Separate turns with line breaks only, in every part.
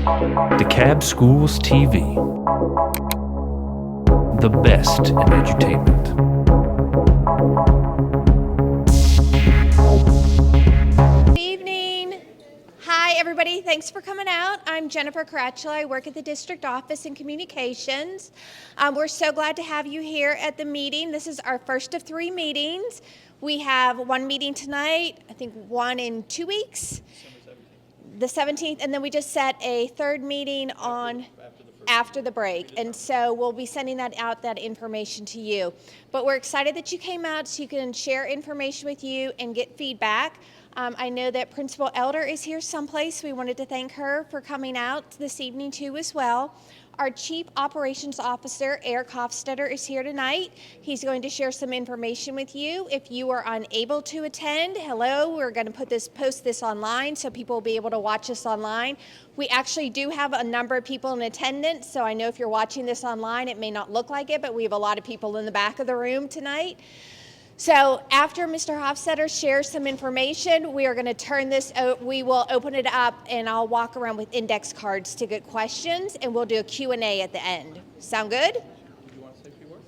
DeKalb Schools TV, the best in edutainment.
Good evening. Hi, everybody. Thanks for coming out. I'm Jennifer Caracciolo. I work at the district office in communications. We're so glad to have you here at the meeting. This is our first of 3 meetings. We have one meeting tonight, I think one in 2 weeks, the 17th, and then we just set a third meeting on after the break. And so we'll be sending that information to you. But we're excited that you came out so you can share information with you and get feedback. I know that Principal Elder is here someplace. We wanted to thank her for coming out this evening too as well. Our Chief Operations Officer, Eric Hofstetter, is here tonight. He's going to share some information with you. If you are unable to attend, hello, we're going to post this online so people will be able to watch us online. We actually do have a number of people in attendance, so I know if you're watching this online, it may not look like it, but we have a lot of people in the back of the room tonight. So after Mr. Hofstetter shares some information, we are going to turn this, we will open it up and I'll walk around with index cards to get questions and we'll do a Q&A at the end. Sound good?
Do you want to say a few words?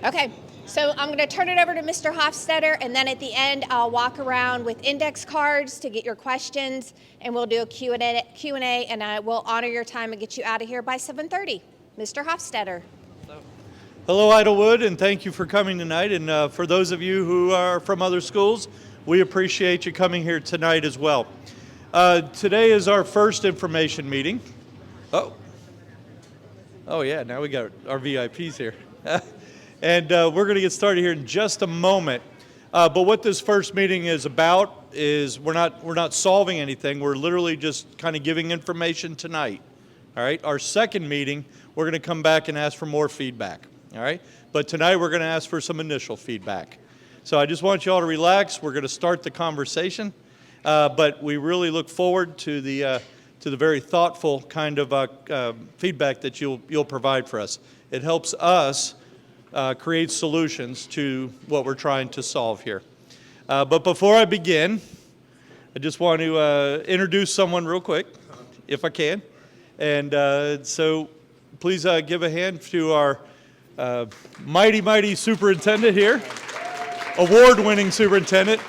Okay. So I'm going to turn it over to Mr. Hofstetter, and then at the end, I'll walk around with index cards to get your questions, and we'll do a Q&A, and I will honor your time and get you out of here by 7:30. Mr. Hofstetter.
Hello, Idlewood, and thank you for coming tonight. And for those of you who are from other schools, we appreciate you coming here tonight as well. Today is our first information meeting. Oh yeah, now we got our VIPs here. And we're going to get started here in just a moment. But what this first meeting is about is we're not solving anything. We're literally just kind of giving information tonight. All right. Our second meeting, we're going to come back and ask for more feedback. All right. But tonight we're going to ask for some initial feedback. So I just want you all to relax. We're going to start the conversation, but we really look forward to the very thoughtful kind of feedback that you'll provide for us. It helps us create solutions to what we're trying to solve here. But before I begin, I just want to introduce someone real quick, if I can. And so please give a hand to our mighty superintendent here, award-winning superintendent,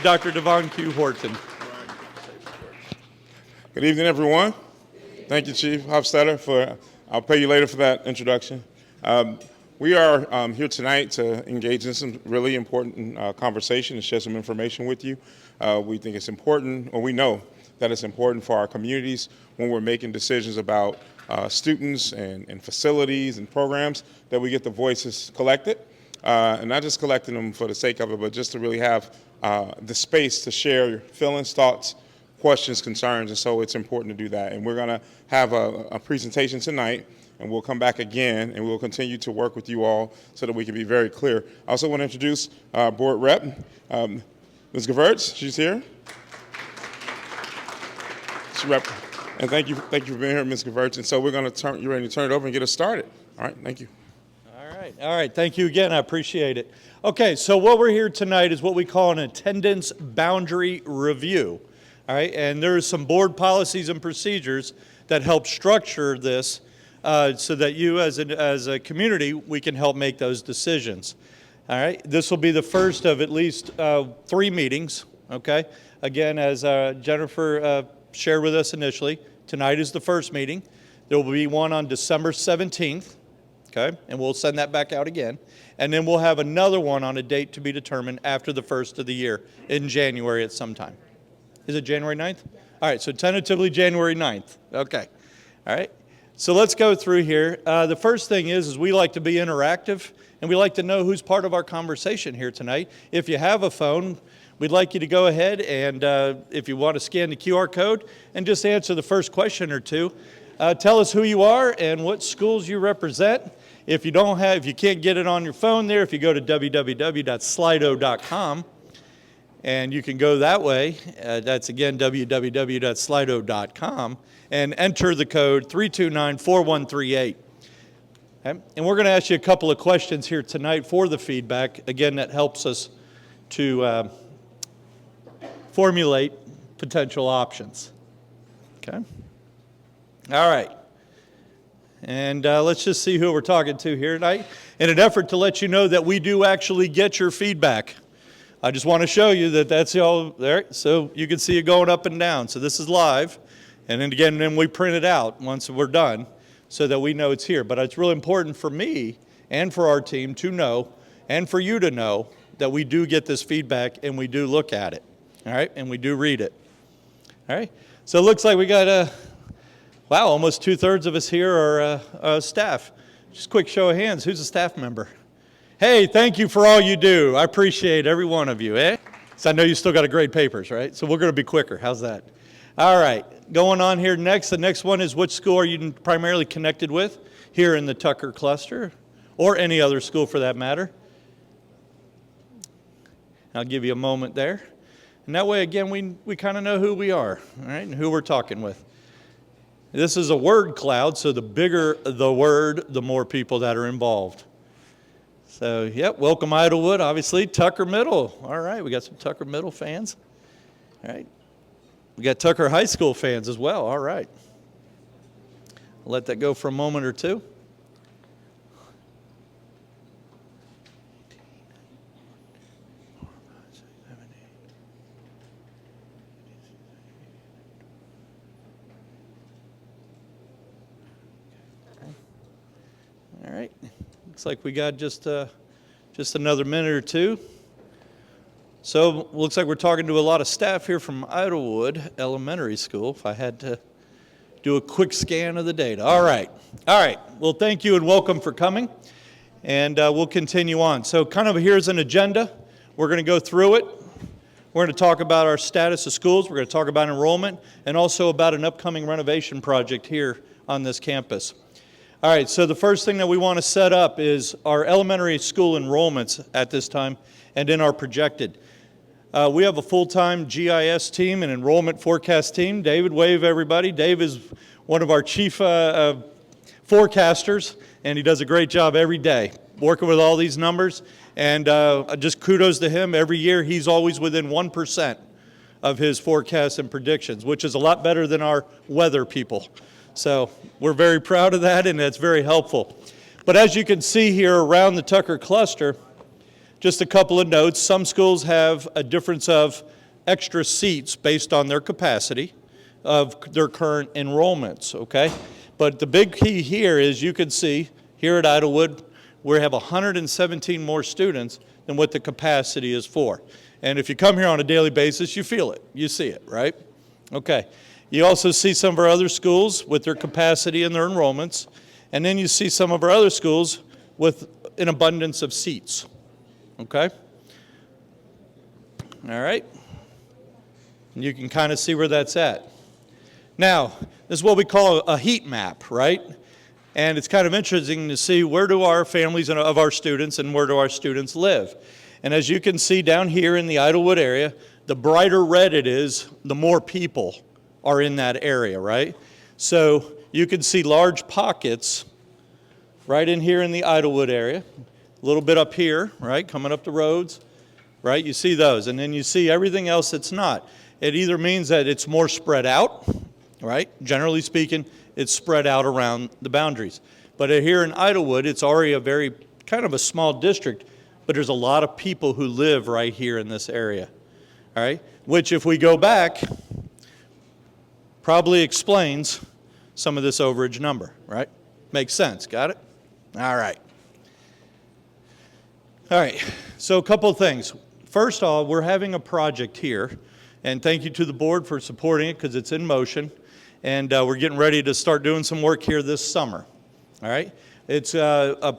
Dr. Devon Q. Horton.
Good evening, everyone. Thank you, Chief Hofstetter, I'll pay you later for that introduction. We are here tonight to engage in some really important conversation and share some information with you. We think it's important, or we know that it's important for our communities when we're making decisions about students and facilities and programs, that we get the voices collected, and not just collecting them for the sake of it, but just to really have the space to share your feelings, thoughts, questions, concerns, and so it's important to do that. And we're going to have a presentation tonight, and we'll come back again, and we'll continue to work with you all so that we can be very clear. I also want to introduce our board rep, Ms. Gevertz. She's here. And thank you for being here, Ms. Gevertz. And so we're going to you ready to turn it over and get us started. All right, thank you.
All right. Thank you again. I appreciate it. Okay, so what we're here tonight is what we call an attendance boundary review. All right, and there are some board policies and procedures that help structure this so that you as a community, we can help make those decisions. All right, this will be the first of at least 3 meetings, okay? Again, as Jennifer shared with us initially, tonight is the first meeting. There will be one on December 17th, okay? And we'll send that back out again. And then we'll have another one on a date to be determined after the first of the year in January at some time. Is it January 9th? All right, so tentatively January 9th. Okay, all right. So let's go through here. The first thing is we like to be interactive, and we like to know who's part of our conversation here tonight. If you have a phone, we'd like you to go ahead and if you want to scan the QR code and just answer the first question or two. Tell us who you are and what schools you represent. If you can't get it on your phone there, if you go to www.slido.com, And you can go that way. That's again www.slido.com and enter the code 3294138. Okay? And we're going to ask you a couple of questions here tonight for the feedback. Again, that helps us to formulate potential options. Okay? All right. And let's just see who we're talking to here tonight. In an effort to let you know that we do actually get your feedback, I just want to show you that that's all there. So you can see it going up and down. So this is live. And then again, then we print it out once we're done so that we know it's here. But it's really important for me and for our team to know and for you to know that we do get this feedback and we do look at it. All right? And we do read it. All right? So it looks like we got wow, almost 2/3 of us here are staff. Just a quick show of hands. Who's a staff member? Hey, thank you for all you do. I appreciate every one of you, eh? So I know you still got to grade papers, right? So we're going to be quicker. How's that? All right. Going on here next. The next one is, which school are you primarily connected with here in the Tucker cluster, or any other school for that matter? I'll give you a moment there. And that way, again, we kind of know who we are, all right, and who we're talking with. This is a word cloud, so the bigger the word, the more people that are involved. So, yep, welcome Idlewood, obviously. Tucker Middle. All right, we got some Tucker Middle fans. All right. We got Tucker High School fans as well. All right. I'll let that go for a moment or two. All right. Looks like we got just another minute or two. So looks like we're talking to a lot of staff here from Idlewood Elementary School, if I had to do a quick scan of the data. All right. All right. Well, thank you and welcome for coming. And we'll continue on. So kind of here's an agenda. We're going to go through it. We're going to talk about our status of schools. We're going to talk about enrollment and also about an upcoming renovation project here on this campus. All right, so the first thing that we want to set up is our elementary school enrollments at this time and in our projected. We have a full-time GIS team and enrollment forecast team. David, wave everybody. Dave is one of our chief forecasters, and he does a great job every day working with all these numbers. And just kudos to him. Every year he's always within 1% of his forecasts and predictions, which is a lot better than our weather people. So we're very proud of that, and that's very helpful. But as you can see here around the Tucker cluster, just a couple of notes. Some schools have a difference of extra seats based on their capacity of their current enrollments, okay? But the big key here is you can see here at Idlewood, we have 117 more students than what the capacity is for. And if you come here on a daily basis, you feel it. You see it, right? Okay. You also see some of our other schools with their capacity and their enrollments. And then you see some of our other schools with an abundance of seats. Okay? All right? And you can kind of see where that's at. Now, this is what we call a heat map, right? And it's kind of interesting to see where do our families of our students and where do our students live. And as you can see down here in the Idlewood area, the brighter red it is, the more people are in that area, right? So you can see large pockets right in here in the Idlewood area, a little bit up here, right, coming up the roads, right? You see those, and then you see everything else that's not. It either means that it's more spread out, right? Generally speaking, it's spread out around the boundaries. But here in Idlewood, it's already a very kind of a small district, but there's a lot of people who live right here in this area, all right? Which if we go back, probably explains some of this overage number, right? Makes sense, got it? All right. All right, so a couple of things. First of all, we're having a project here, and thank you to the board for supporting it because it's in motion, and we're getting ready to start doing some work here this summer, all right? It's a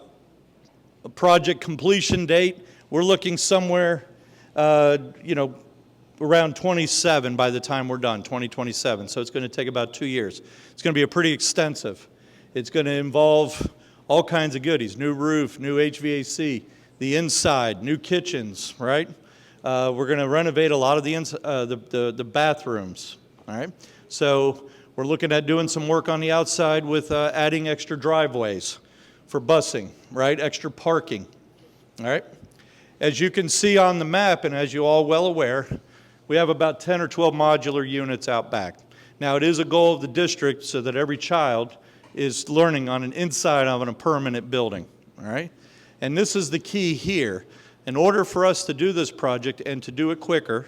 project completion date. We're looking somewhere, around 27 by the time we're done, 2027. So it's going to take about 2 years. It's going to be a pretty extensive. It's going to involve all kinds of goodies, new roof, new HVAC, the inside, new kitchens, right? We're going to renovate a lot of the bathrooms, all right? So we're looking at doing some work on the outside with adding extra driveways for busing, right? Extra parking, all right? As you can see on the map, and as you're all well aware, we have about 10 or 12 modular units out back. Now, it is a goal of the district so that every child is learning on an inside of a permanent building, all right? And this is the key here. In order for us to do this project and to do it quicker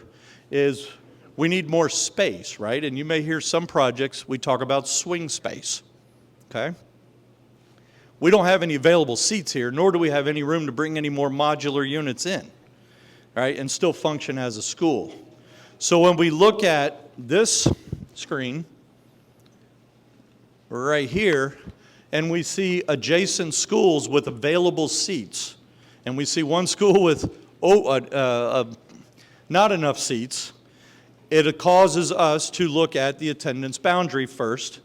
is we need more space, right? And you may hear some projects, we talk about swing space, okay? We don't have any available seats here, nor do we have any room to bring any more modular units in, right, and still function as a school. So when we look at this screen right here, and we see adjacent schools with available seats, and we see one school with not enough seats, it causes us to look at the attendance boundary first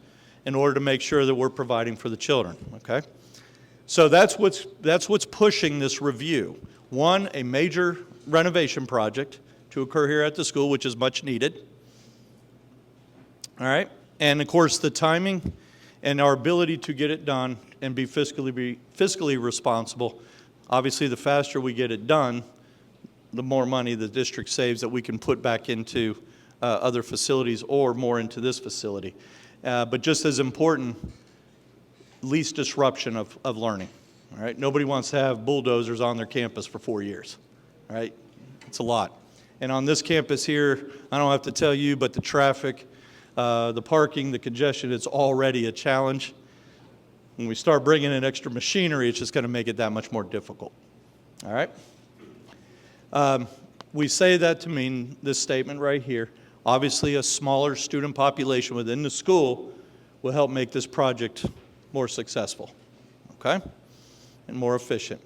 in order to make sure that we're providing for the children, okay? So that's what's pushing this review. One, a major renovation project to occur here at the school, which is much needed. All right, and of course the timing and our ability to get it done and be fiscally responsible. Obviously, the faster we get it done, the more money the district saves that we can put back into other facilities or more into this facility. But just as important, least disruption of learning, all right? Nobody wants to have bulldozers on their campus for 4 years, all right? It's a lot. And on this campus here, I don't have to tell you, but the traffic, the parking, the congestion, it's already a challenge. When we start bringing in extra machinery, it's just going to make it that much more difficult, all right? We say that to mean this statement right here. Obviously, a smaller student population within the school will help make this project more successful, okay, and more efficient.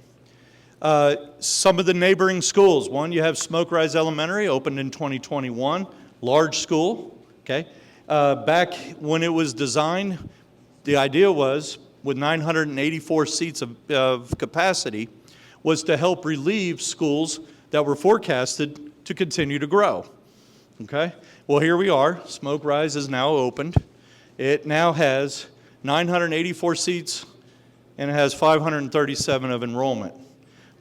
Some of the neighboring schools. One, you have Smoke Rise Elementary, opened in 2021, large school, okay. Back when it was designed, the idea was, with 984 seats of capacity, was to help relieve schools that were forecasted to continue to grow, okay. Well, here we are. Smoke Rise is now opened. It now has 984 seats, and it has 537 of enrollment,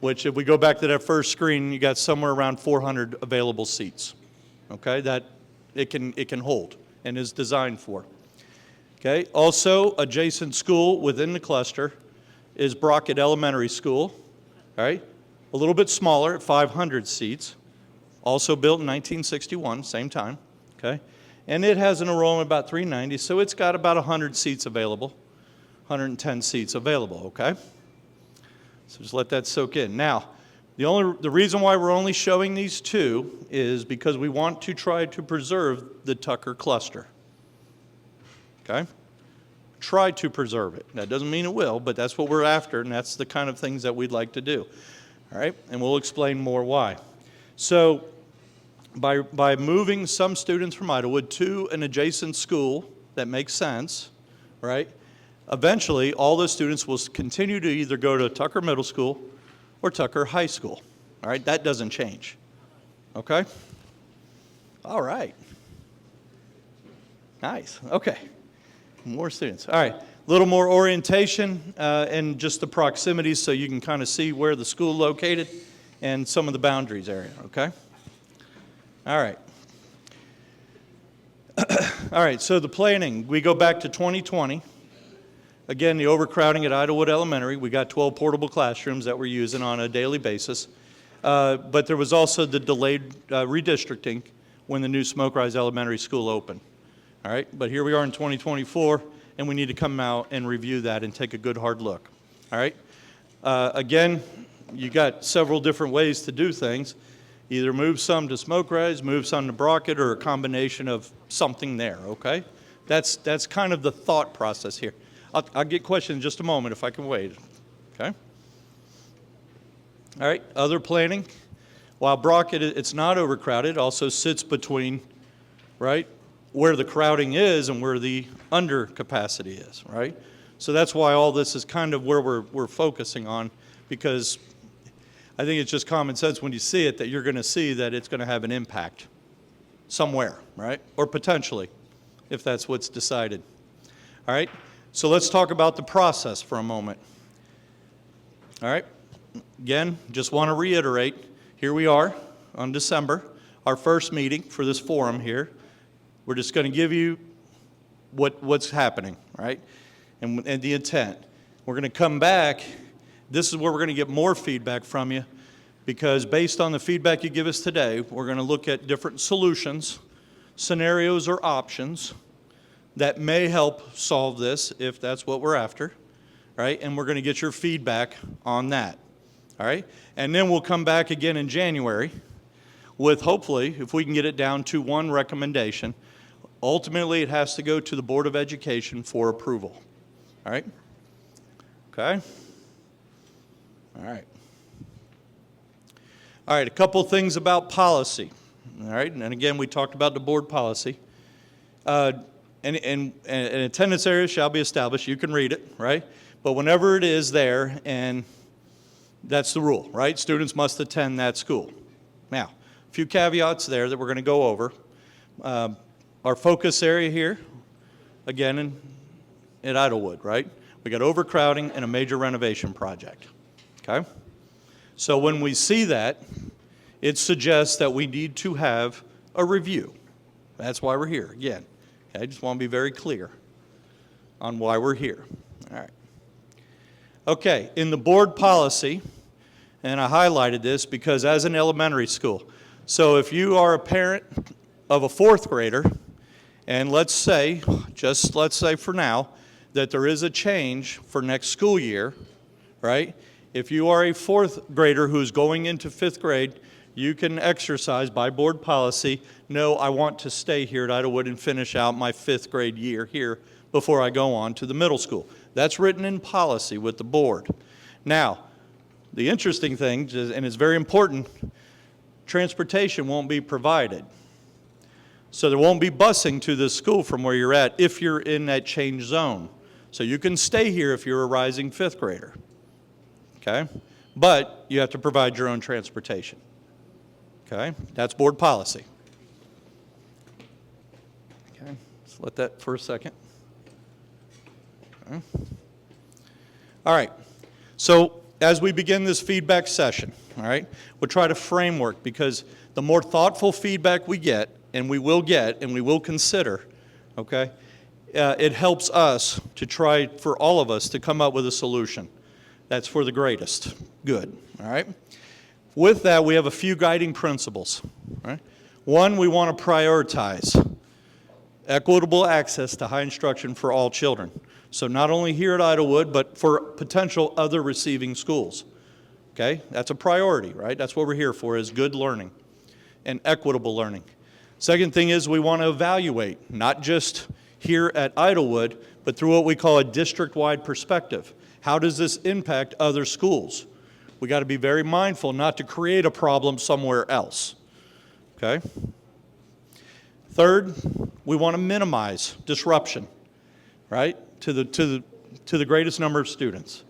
which if we go back to that first screen, you got somewhere around 400 available seats, okay, that it can hold and is designed for. Okay, also adjacent school within the cluster is Brockett Elementary School, all right, a little bit smaller at 500 seats, also built in 1961, same time, okay. And it has an enrollment of about 390, so it's got about 100 seats available, 110 seats available, okay? So just let that soak in. Now, the reason why we're only showing these two is because we want to try to preserve the Tucker cluster, okay? Try to preserve it. That doesn't mean it will, but that's what we're after, and that's the kind of things that we'd like to do, all right? And we'll explain more why. So, by moving some students from Idlewood to an adjacent school that makes sense, right? Eventually, all those students will continue to either go to Tucker Middle School or Tucker High School, all right? That doesn't change, okay? All right. Nice, okay. More students, all right. A little more orientation and just the proximity so you can kind of see where the school located and some of the boundaries area, okay? All right. All right, so the planning, we go back to 2020. Again, the overcrowding at Idlewood Elementary, we got 12 portable classrooms that we're using on a daily basis. But there was also the delayed redistricting when the new Smoke Rise Elementary School opened. All right, but here we are in 2024, and we need to come out and review that and take a good hard look. All right. Again, you got several different ways to do things. Either move some to Smoke Rise, move some to Brockett, or a combination of something there, okay? That's kind of the thought process here. I'll get questions in just a moment if I can wait, okay? All right, other planning. While Brockett, it's not overcrowded, also sits between, right, where the crowding is and where the under capacity is, right? So that's why all this is kind of where we're focusing on, because I think it's just common sense when you see it that you're going to see that it's going to have an impact somewhere, right? Or potentially, if that's what's decided. All right, so let's talk about the process for a moment. All right, again, just want to reiterate, here we are on December, our first meeting for this forum here. We're just going to give you what's happening, right? And the intent. We're going to come back. This is where we're going to get more feedback from you, because based on the feedback you give us today, we're going to look at different solutions, scenarios, or options that may help solve this if that's what we're after, right? And we're going to get your feedback on that, all right? And then we'll come back again in January with, hopefully, if we can get it down to one recommendation. Ultimately, it has to go to the Board of Education for approval, all right? Okay? All right. All right, a couple things about policy, all right? And again, we talked about the board policy. And attendance areas shall be established. You can read it, right? But whenever it is there, and that's the rule, right? Students must attend that school. Now, a few caveats there that we're going to go over. Our focus area here, again, at Idlewood, right? We got overcrowding and a major renovation project, okay? So when we see that, it suggests that we need to have a review. That's why we're here, again. I just want to be very clear on why we're here. All right. Okay, in the board policy, and I highlighted this because as an elementary school, so if you are a parent of a fourth grader, and let's say for now, that there is a change for next school year, right? If you are a fourth grader who's going into fifth grade, you can exercise by board policy, no, I want to stay here at Idlewood and finish out my fifth grade year here before I go on to the middle school. That's written in policy with the board. Now, the interesting thing, and it's very important, transportation won't be provided. So there won't be busing to the school from where you're at if you're in that change zone. So you can stay here if you're a rising fifth grader. Okay? But you have to provide your own transportation. Okay? That's board policy. Okay? Let's let that for a second. Okay. All right. So as we begin this feedback session, all right, we'll try to framework, because the more thoughtful feedback we get, and we will consider, okay, it helps us to try, for all of us, to come up with a solution that's for the greatest good, all right? With that, we have a few guiding principles, all right? One, we want to prioritize equitable access to high instruction for all children. So not only here at Idlewood, but for potential other receiving schools, okay? That's a priority, right? That's what we're here for, is good learning and equitable learning. Second thing is we want to evaluate, not just here at Idlewood, but through what we call a district-wide perspective. How does this impact other schools? We got to be very mindful not to create a problem somewhere else, okay? Third, we want to minimize disruption, right, to the greatest number of students,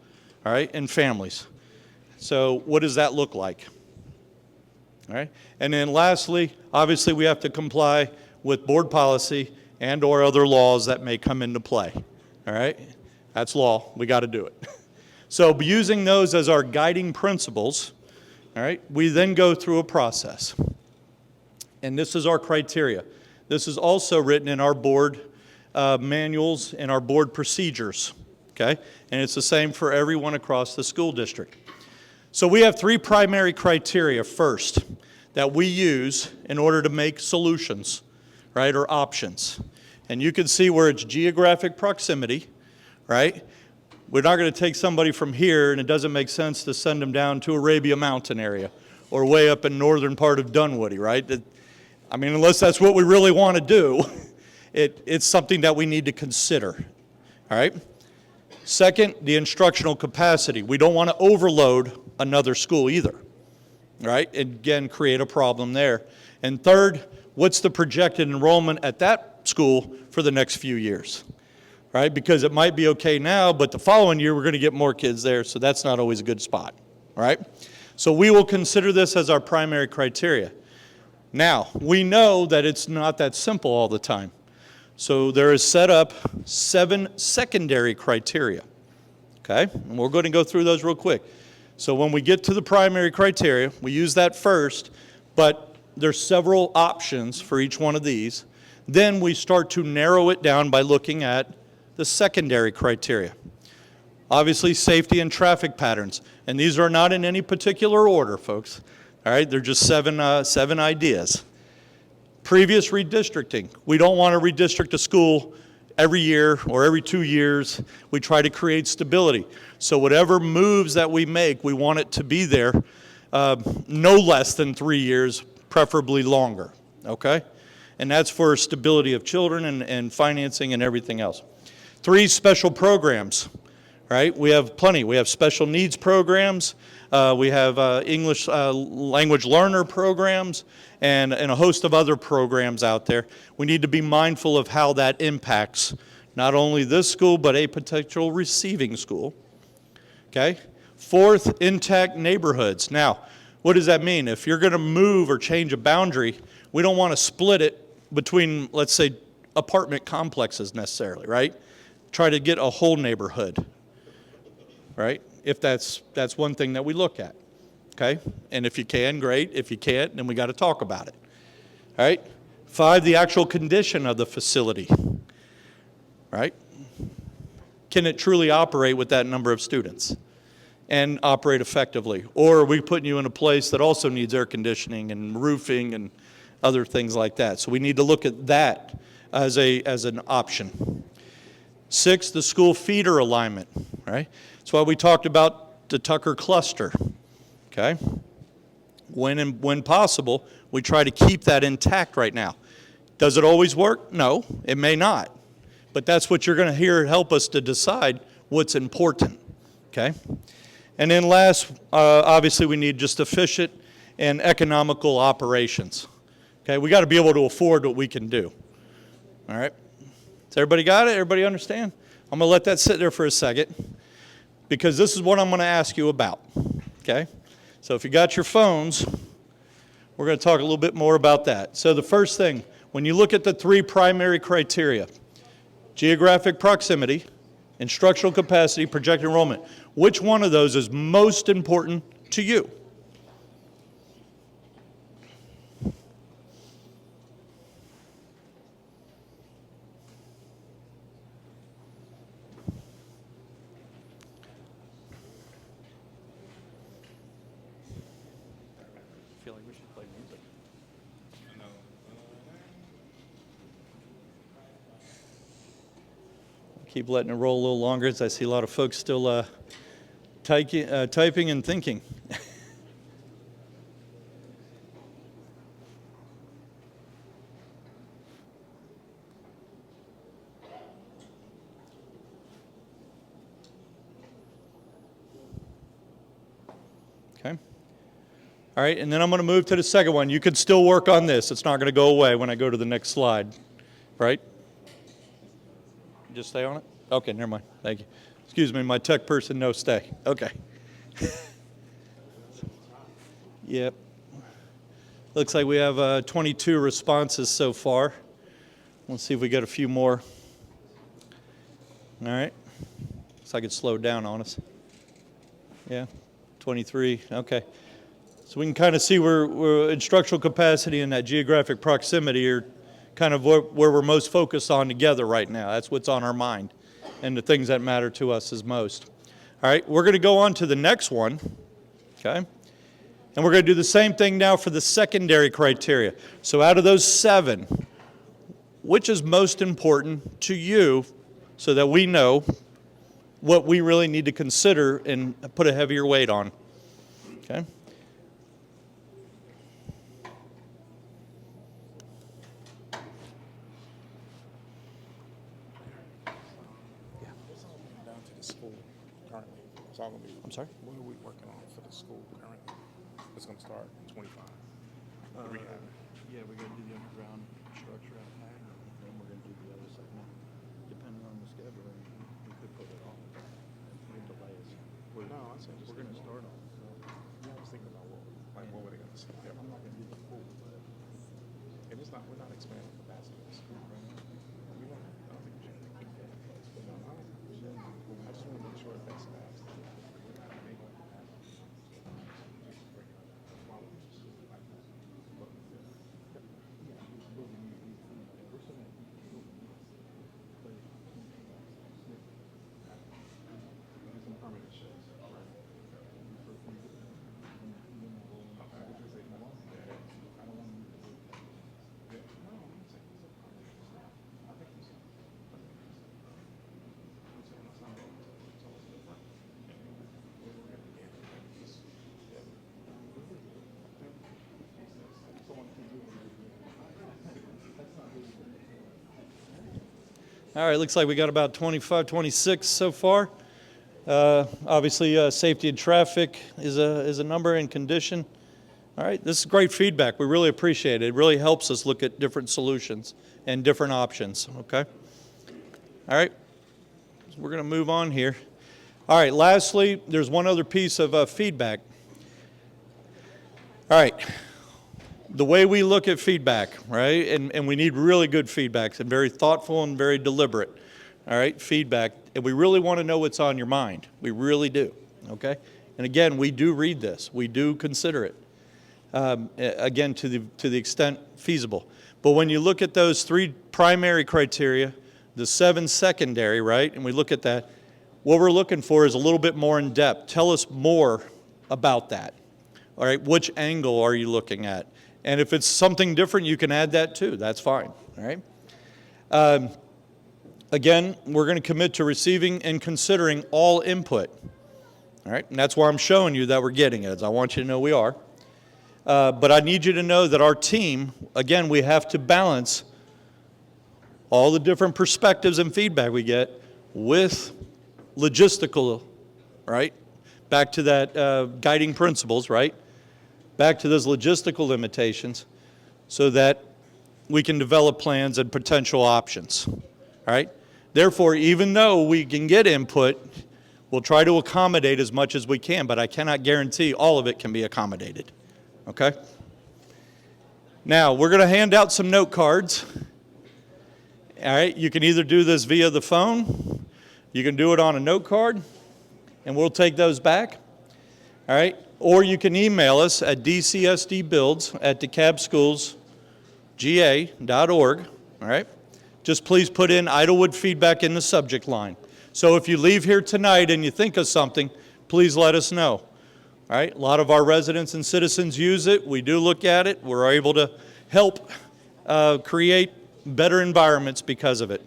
all right, and families. So what does that look like? All right, and then lastly, obviously we have to comply with board policy and or other laws that may come into play. All right, that's law, we got to do it. So using those as our guiding principles, all right, we then go through a process. And this is our criteria. This is also written in our board manuals and our board procedures, okay? And it's the same for everyone across the school district. So we have three primary criteria first that we use in order to make solutions, right, or options. And you can see where it's geographic proximity, right? We're not going to take somebody from here, and it doesn't make sense to send them down to Arabia Mountain area or way up in northern part of Dunwoody, right? I mean, unless that's what we really want to do, it's something that we need to consider, all right? Second, the instructional capacity. We don't want to overload another school either, right? And again, create a problem there. And third, what's the projected enrollment at that school for the next few years, right? Because it might be okay now, but the following year we're going to get more kids there, so that's not always a good spot, all right? So we will consider this as our primary criteria. Now, we know that it's not that simple all the time. So there is set up 7 secondary criteria, okay? And we're going to go through those real quick. So when we get to the primary criteria, we use that first, but there's several options for each one of these. Then we start to narrow it down by looking at the secondary criteria. Obviously, safety and traffic patterns. And these are not in any particular order, folks. All right, they're just seven ideas. Previous redistricting. We don't want to redistrict a school every year or every 2 years. We try to create stability. So whatever moves that we make, we want it to be there no less than 3 years, preferably longer, okay? And that's for stability of children and financing and everything else. 3 special programs, right? We have plenty. We have special needs programs. We have English language learner programs and a host of other programs out there. We need to be mindful of how that impacts not only this school, but a potential receiving school. Okay? 4th, intact neighborhoods. Now, what does that mean? If you're going to move or change a boundary, we don't want to split it between, let's say, apartment complexes necessarily, right? Try to get a whole neighborhood, right? If that's one thing that we look at, okay? And if you can, great. If you can't, then we got to talk about it, all right? 5, the actual condition of the facility, right? Can it truly operate with that number of students and operate effectively? Or are we putting you in a place that also needs air conditioning and roofing and other things like that? So we need to look at that as an option. 6, the school feeder alignment, right? That's why we talked about the Tucker cluster, okay? When possible, we try to keep that intact right now. Does it always work? No, it may not. But that's what you're going to hear help us to decide what's important, okay? And then last, obviously we need just efficient and economical operations, okay? We got to be able to afford what we can do, all right? Has everybody got it? Everybody understand? I'm going to let that sit there for a second because this is what I'm going to ask you about, okay? So if you got your phones, we're going to talk a little bit more about that. So the first thing, when you look at the 3 primary criteria, geographic proximity, instructional capacity, projected enrollment, which one of those is most important to you? Keep letting it roll a little longer as I see a lot of folks still typing and thinking. Okay. All right, and then I'm going to move to the second one. You can still work on this. It's not going to go away when I go to the next slide, right? Just stay on it? Okay, never mind. Thank you. Excuse me, my tech person, no stay. Okay. Yep. Looks like we have 22 responses so far. Let's see if we get a few more. All right. Looks like it slowed down on us. Yeah, 23. Okay. So we can kind of see where instructional capacity and that geographic proximity are kind of where we're most focused on together right now. That's what's on our mind and the things that matter to us is most. All right, we're going to go on to the next one, okay? And we're going to do the same thing now for the secondary criteria. So out of those 7, which is most important to you so that we know what we really need to consider and put a heavier weight on, okay? I'm sorry?
What are we working on for the school currently? It's going to start in 25. Rehab.
Yeah, we're going to do the underground structure out there, and then we're going to do the other segment. Depending on the schedule, we could put it off. We delay it.
No, I said
We're going to start on.
Yeah, I was thinking about
All right, looks like we got about 25, 26 so far. Obviously, safety and traffic is a number and condition. All right, this is great feedback. We really appreciate it. It really helps us look at different solutions and different options, okay? All right, so we're going to move on here. All right, lastly, there's one other piece of feedback. All right, the way we look at feedback, right, and we need really good feedback and very thoughtful and very deliberate, all right, feedback, and we really want to know what's on your mind. We really do, okay? And again, we do read this. We do consider it, again, to the extent feasible. But when you look at those 3 primary criteria, the 7 secondary, right, and we look at that, what we're looking for is a little bit more in depth. Tell us more about that, all right? Which angle are you looking at? And if it's something different, you can add that too. That's fine, all right? Again, we're going to commit to receiving and considering all input, all right? And that's why I'm showing you that we're getting it. I want you to know we are. But I need you to know that our team, again, we have to balance all the different perspectives and feedback we get with logistical, right? Back to that guiding principles, right? Back to those logistical limitations so that we can develop plans and potential options, all right? Therefore, even though we can get input, we'll try to accommodate as much as we can, but I cannot guarantee all of it can be accommodated, okay? Now, we're going to hand out some note cards, all right? You can either do this via the phone, you can do it on a note card, and we'll take those back, all right? Or you can email us at dcsdbuilds@DeKalbSchoolsGA.org, all right? Just please put in Idlewood feedback in the subject line. So if you leave here tonight and you think of something, please let us know, all right? A lot of our residents and citizens use it. We do look at it. We're able to help create better environments because of it,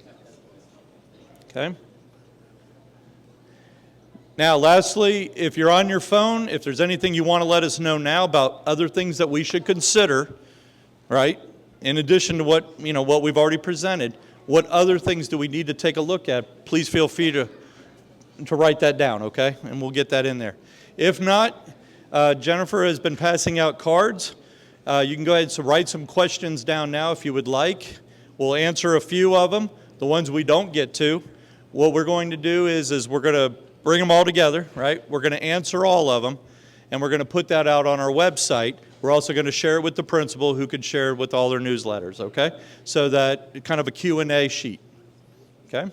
okay? Now, lastly, if you're on your phone, if there's anything you want to let us know now about other things that we should consider, right, in addition to what we've already presented, what other things do we need to take a look at? Please feel free to write that down, okay? And we'll get that in there. If not, Jennifer has been passing out cards. You can go ahead and write some questions down now if you would like. We'll answer a few of them. The ones we don't get to, what we're going to do is we're going to bring them all together, right? We're going to answer all of them, and we're going to put that out on our website. We're also going to share it with the principal, who can share it with all their newsletters, okay? So that kind of a Q&A sheet, okay?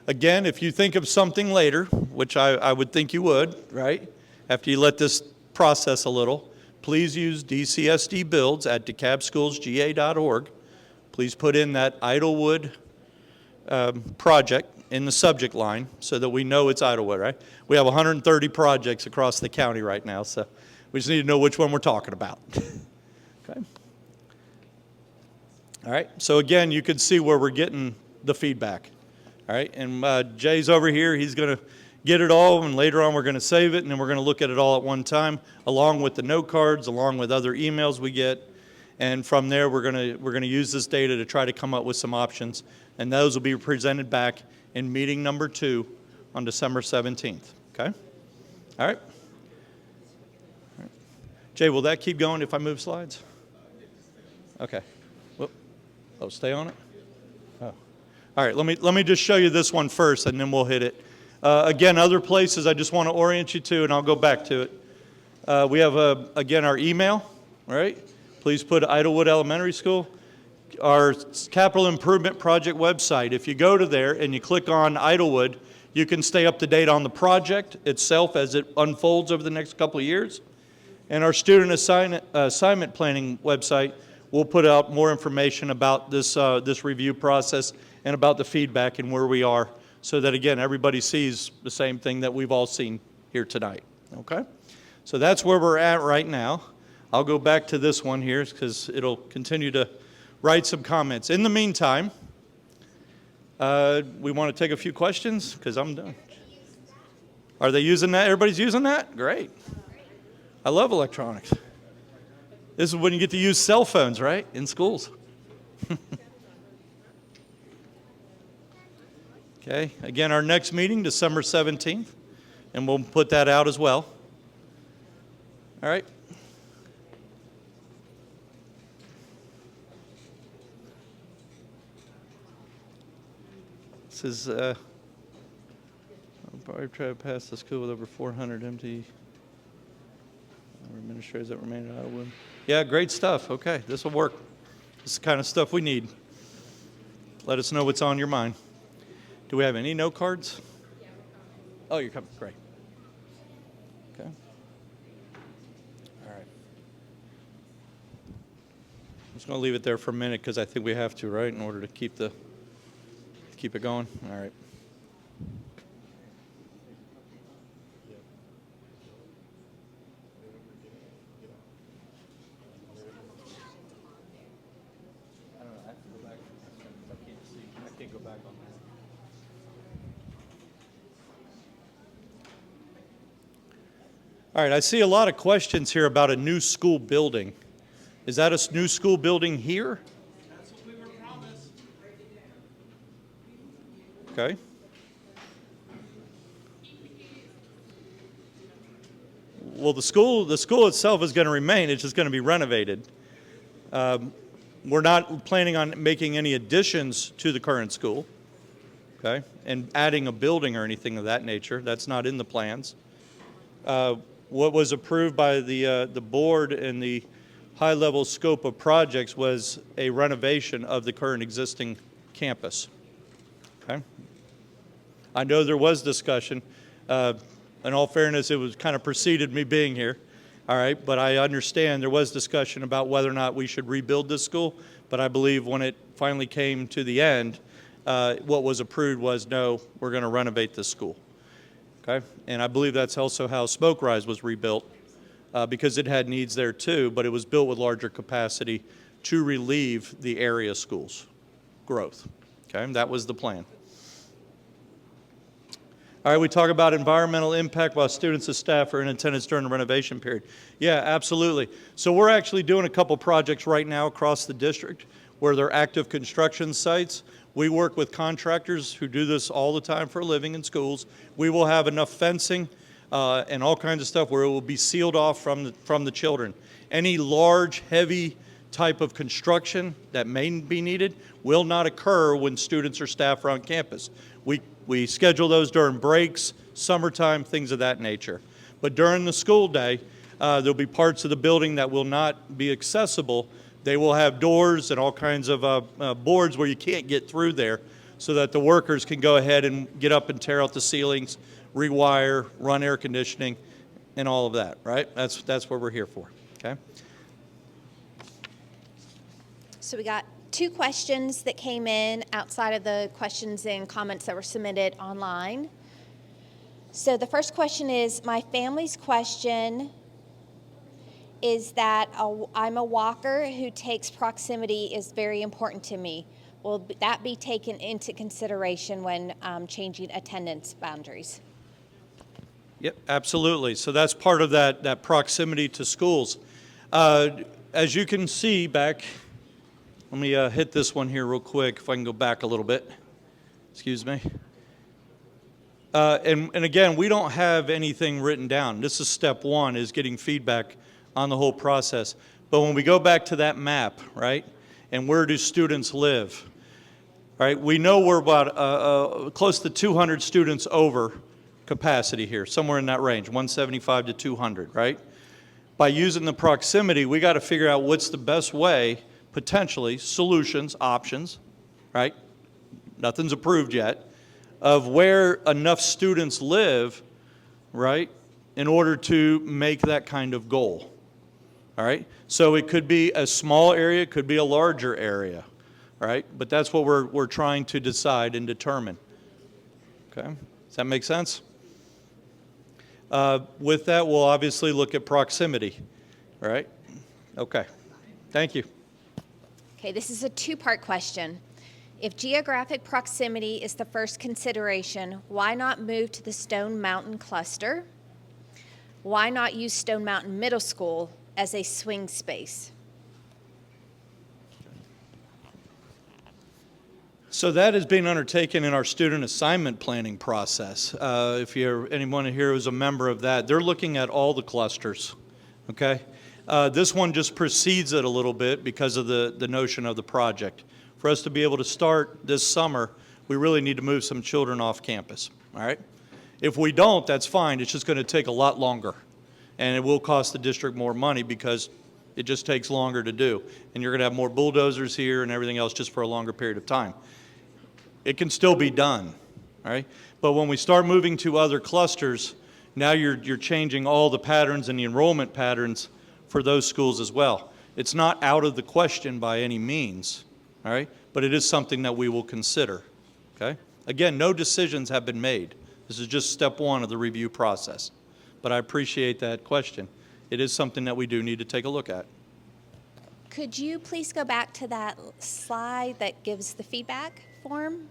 Again, if you think of something later, which I would think you would, right? After you let this process a little, please use dcsdbuilds@DeKalbSchoolsGA.org. Please put in that Idlewood project in the subject line so that we know it's Idlewood, right? We have 130 projects across the county right now, so we just need to know which one we're talking about. Okay. All right, so again, you can see where we're getting the feedback. All right, and Jay's over here. He's going to get it all, and later on we're going to save it, and then we're going to look at it all at one time, along with the note cards, along with other emails we get. And from there, we're going to use this data to try to come up with some options, and those will be presented back in meeting number 2 on December 17th, okay? All right. Jay, will that keep going if I move slides? Okay. Whoop. Oh, stay on it? Oh. All right, let me just show you this one first, and then we'll hit it. Again, other places I just want to orient you to, and I'll go back to it. We have, again, our email, all right? Please put Idlewood Elementary School. Our capital improvement project website, if you go to there and you click on Idlewood, you can stay up to date on the project itself as it unfolds over the next couple of years. And our student assignment planning website will put out more information about this review process and about the feedback and where we are, so that, again, everybody sees the same thing that we've all seen here tonight, okay? So that's where we're at right now. I'll go back to this one here because it'll continue to write some comments. In the meantime, we want to take a few questions because I'm done. Are they using that? Everybody's using that? Great. I love electronics. This is when you get to use cell phones, right, in schools. Okay, again, our next meeting, December 17th, and we'll put that out as well. All right. This is, I'll probably try to pass the school with over 400 empty administrators that remain at Idlewood. Yeah, great stuff. Okay, this will work. This is the kind of stuff we need. Let us know what's on your mind. Do we have any note cards? Oh, you're coming. Great. Okay. All right. I'm just going to leave it there for a minute because I think we have to, right, in order to keep it going. All right. All right, I see a lot of questions here about a new school building. Is that a new school building here?
That's what we were promised.
Okay. Well, the school itself is going to remain. It's just going to be renovated. We're not planning on making any additions to the current school, okay, and adding a building or anything of that nature. That's not in the plans. What was approved by the board and the high-level scope of projects was a renovation of the current existing campus. Okay. I know there was discussion. In all fairness, it was kind of preceded me being here. All right, but I understand there was discussion about whether or not we should rebuild this school. But I believe when it finally came to the end, what was approved was no, we're going to renovate this school. Okay, and I believe that's also how Smoke Rise was rebuilt, because it had needs there too, but it was built with larger capacity to relieve the area schools' growth. Okay, that was the plan. All right, we talk about environmental impact while students and staff are in attendance during the renovation period. Yeah, absolutely. So we're actually doing a couple projects right now across the district where they're active construction sites. We work with contractors who do this all the time for a living in schools. We will have enough fencing and all kinds of stuff where it will be sealed off from the children. Any large, heavy type of construction that may be needed will not occur when students or staff are on campus. We schedule those during breaks, summertime, things of that nature. But during the school day, there'll be parts of the building that will not be accessible. They will have doors and all kinds of boards where you can't get through there, so that the workers can go ahead and get up and tear out the ceilings, rewire, run air conditioning, and all of that, right? That's what we're here for, okay?
So we got 2 questions that came in outside of the questions and comments that were submitted online. So the first question is, my family's question is that I'm a walker who takes proximity is very important to me. Will that be taken into consideration when changing attendance boundaries?
Yep, absolutely. So that's part of that proximity to schools. As you can see back, let me hit this one here real quick, if I can go back a little bit. Excuse me. And again, we don't have anything written down. This is step 1, is getting feedback on the whole process. But when we go back to that map, right, and where do students live, right, we know we're about close to 200 students over capacity here, somewhere in that range, 175 to 200, right? by using the proximity, we got to figure out what's the best way, potentially, solutions, options, right? Nothing's approved yet, of where enough students live, right, in order to make that kind of goal. All right? So it could be a small area, it could be a larger area, right? But that's what we're trying to decide and determine. Okay? Does that make sense? With that, we'll obviously look at proximity, right? Okay. Thank you.
Okay, this is a two-part question. If geographic proximity is the first consideration, why not move to the Stone Mountain cluster? Why not use Stone Mountain Middle School as a swing space?
So that is being undertaken in our student assignment planning process. If anyone here who's a member of that, they're looking at all the clusters, okay? This one just precedes it a little bit because of the notion of the project. For us to be able to start this summer, we really need to move some children off campus, all right? If we don't, that's fine. It's just going to take a lot longer, and it will cost the district more money because it just takes longer to do. And you're going to have more bulldozers here and everything else just for a longer period of time. It can still be done, all right? But when we start moving to other clusters, now you're changing all the patterns and the enrollment patterns for those schools as well. It's not out of the question by any means, all right? But it is something that we will consider, okay? Again, no decisions have been made. This is just step one of the review process. But I appreciate that question. It is something that we do need to take a look at.
Could you please go back to that slide that gives the feedback form?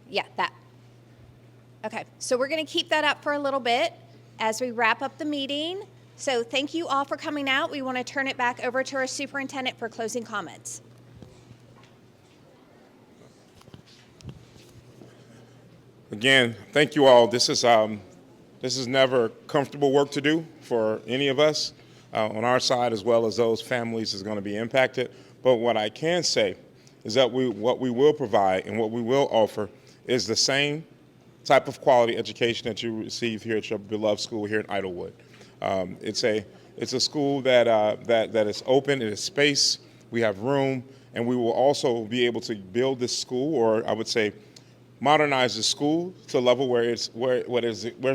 Yeah, that. Okay, so we're going to keep that up for a little bit as we wrap up the meeting. So thank you all for coming out. We want to turn it back over to our superintendent for closing comments.
Again, thank you all. This is never comfortable work to do for any of us on our side, as well as those families is going to be impacted. But what I can say is that what we will provide and what we will offer is the same type of quality education that you receive here at your beloved school here in Idlewood. It's a school that is open, it is space, we have room, and we will also be able to build this school, or I would say modernize the school to a level where it's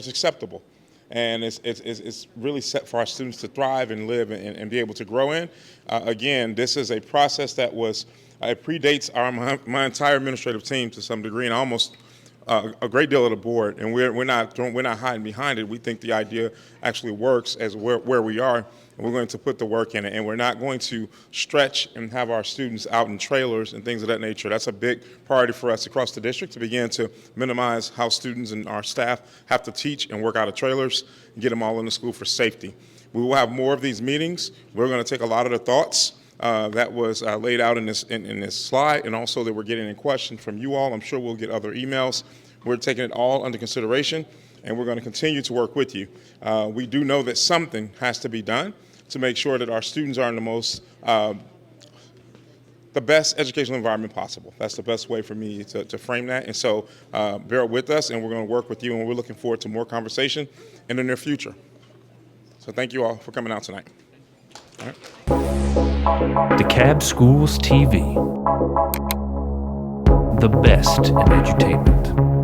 acceptable, and it's really set for our students to thrive and live and be able to grow in. Again, this is a process that it predates my entire administrative team to some degree, and almost a great deal of the board. And we're not hiding behind it. We think the idea actually works as where we are, and we're going to put the work in it. And we're not going to stretch and have our students out in trailers and things of that nature. That's a big priority for us across the district, to begin to minimize how students and our staff have to teach and work out of trailers and get them all in the school for safety. We will have more of these meetings. We're going to take a lot of the thoughts that was laid out in this slide, and also that we're getting in question from you all. I'm sure we'll get other emails. We're taking it all under consideration, and we're going to continue to work with you. We do know that something has to be done to make sure that our students are in the best educational environment possible. That's the best way for me to frame that. And so bear with us, and we're going to work with you, and we're looking forward to more conversation in the near future. So thank you all for coming out tonight. All right.
DeKalb Schools TV. The best in edutainment.